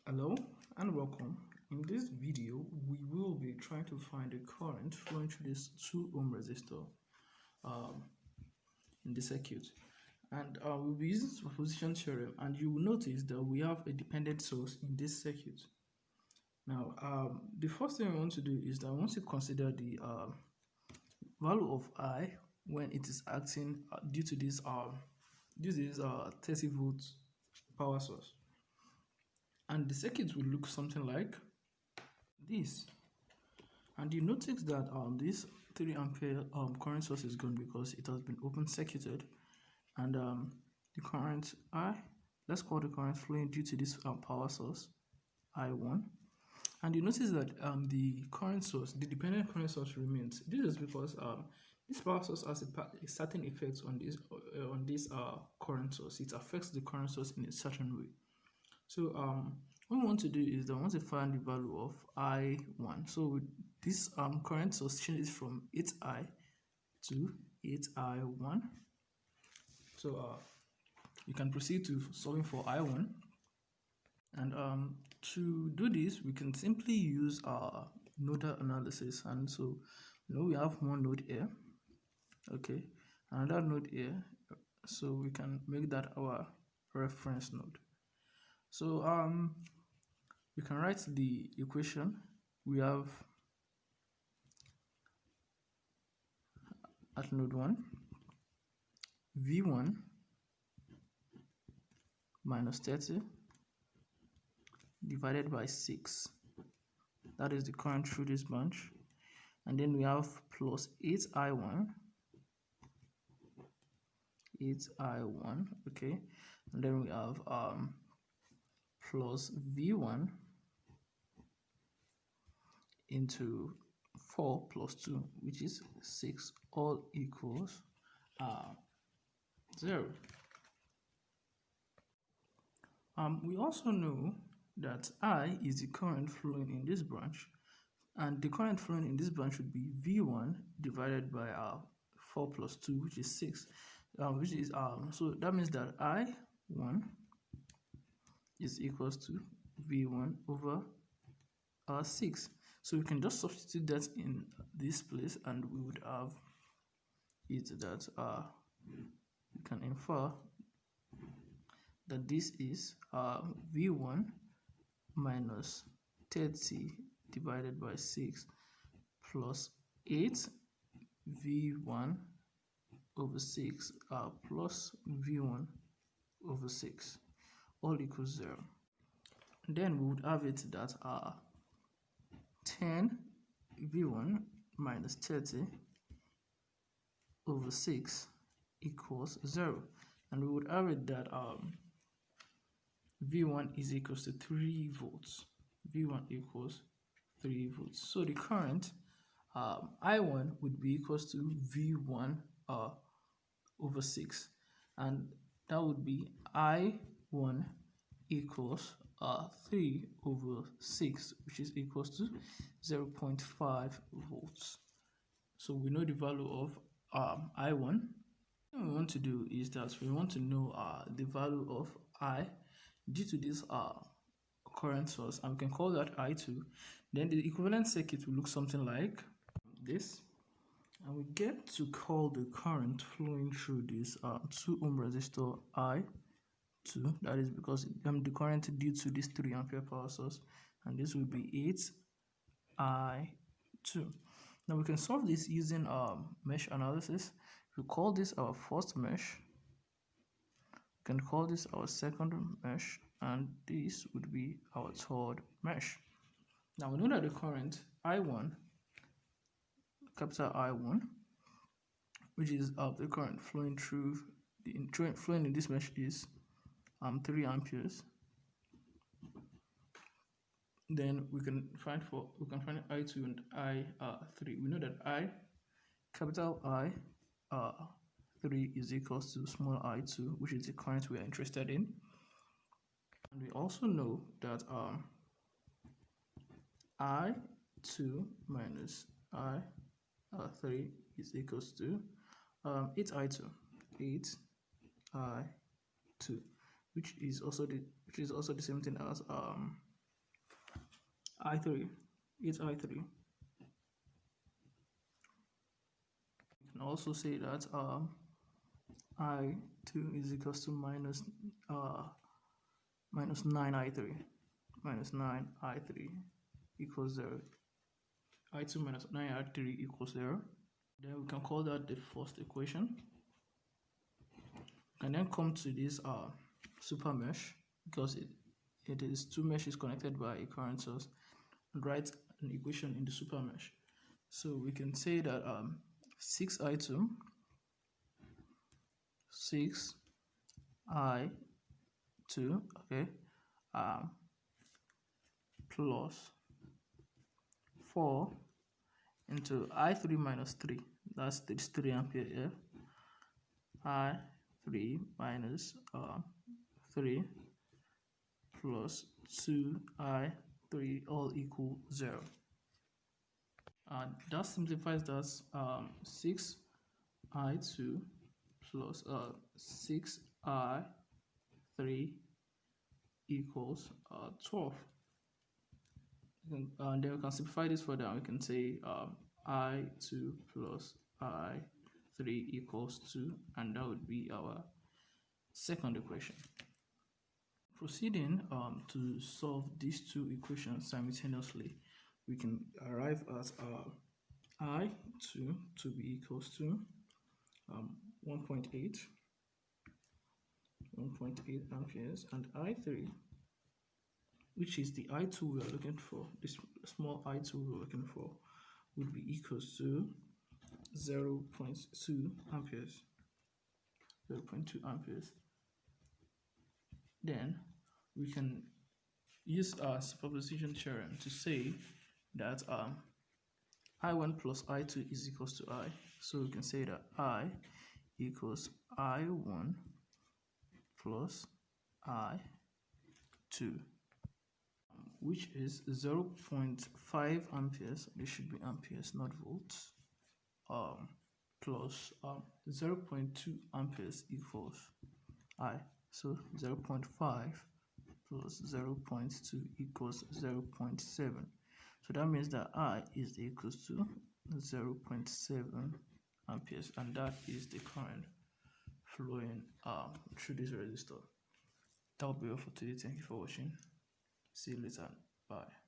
Hello and welcome. In this video, we will be trying to find the current flowing through this 2 ohm resistor in the circuit. And we'll be using superposition theorem, and you will notice that we have a dependent source in this circuit. Now, the first thing we want to do is that I want to consider the value of I when it is acting due to this 30 volts power source. And the circuit will look something like this. And you notice that this 3 ampere current source is gone because it has been open circuited, and the current I, let's call the current flowing due to this power source I1. And you notice that the current source, the dependent current source, remains. This is because this power source has a certain effect on this current source. It affects the current source in a certain way. So what we want to do is that we want to find the value of I1. So with this current source changes from 8I to 8I1. So you can proceed to solving for I1. And to do this, we can simply use our nodal analysis. And so we have one node here, okay, another node here, so we can make that our reference node. So we can write the equation. We have at node 1 V1 minus 30 divided by 6. That is the current through this branch. And then we have plus 8I1, okay. And then we have plus V1 into 4 plus 2, which is 6, all equals 0. We also know that I is the current flowing in this branch, and the current flowing in this branch would be V1 divided by 4 plus 2, which is 6, which is so that means that I1 is equals to V1 over 6. So we can just substitute that in this place, and we would have it that we can infer that this is V1 minus 30 divided by 6 plus 8 V1 over 6 plus V1 over 6, all equals 0. Then we would have it that 10 V1 minus 30 over 6 equals 0. And we would have it that V1 is equals to 3 volts. V1 equals 3 volts. So the current I1 would be equals to V1 over 6. And that would be I1 equals 3 over 6, which is equals to 0.5 volts. So we know the value of I1. What we want to do is that we want to know the value of I due to this current source, and we can call that I2. Then the equivalent circuit will look something like this, and we get to call the current flowing through this 2 ohm resistor I2. That is because the current due to this 3 ampere power source, and this will be 8I2. Now we can solve this using mesh analysis. We call this our first mesh, we can call this our second mesh, and this would be our third mesh. Now we know that the current I1, capital I1, which is the current flowing through flowing in this mesh, is 3 amperes. Then we can find I2 and I3. We know that I, capital I, 3 is equals to small I2, which is the current we are interested in. And we also know that I2 minus I3 is equals to 8I2, 8I2, which is also the same thing as I3. It's I3. You can also say that I2 is equals to minus 9I3. Minus 9I3 equals 0. I2 minus 9I3 equals 0. Then we can call that the first equation. And then come to this super mesh, because it is two meshes connected by a current source, and write an equation in the super mesh. So we can say that 6I2 okay, plus 4 into I3 minus 3, that's 3 ampere here, I3 minus 3 plus 2I3 all equal 0. And that simplifies that 6I2 plus 6I3 equals 12. And then we can simplify this further, and we can say I2 plus I3 equals 2, and that would be our second equation. Proceeding to solve these two equations simultaneously, we can arrive at I2 to be equals to 1.8 amperes, and I3, which is the I2 we are looking for, this small I2 we're looking for, would be equals to 0.2 amperes. 0.2 amperes. Then we can use our superposition theorem to say that I1 plus I2 is equals to I. So we can say that I equals I1 plus I2, which is 0.5 amperes. This should be amperes, not volts. Plus 0.2 amperes equals I. So 0.5 plus 0.2 equals 0.7. So that means that I is equals to 0.7 amperes, and that is the current flowing through this resistor. That will be all for today. Thank you for watching. See you later. Bye.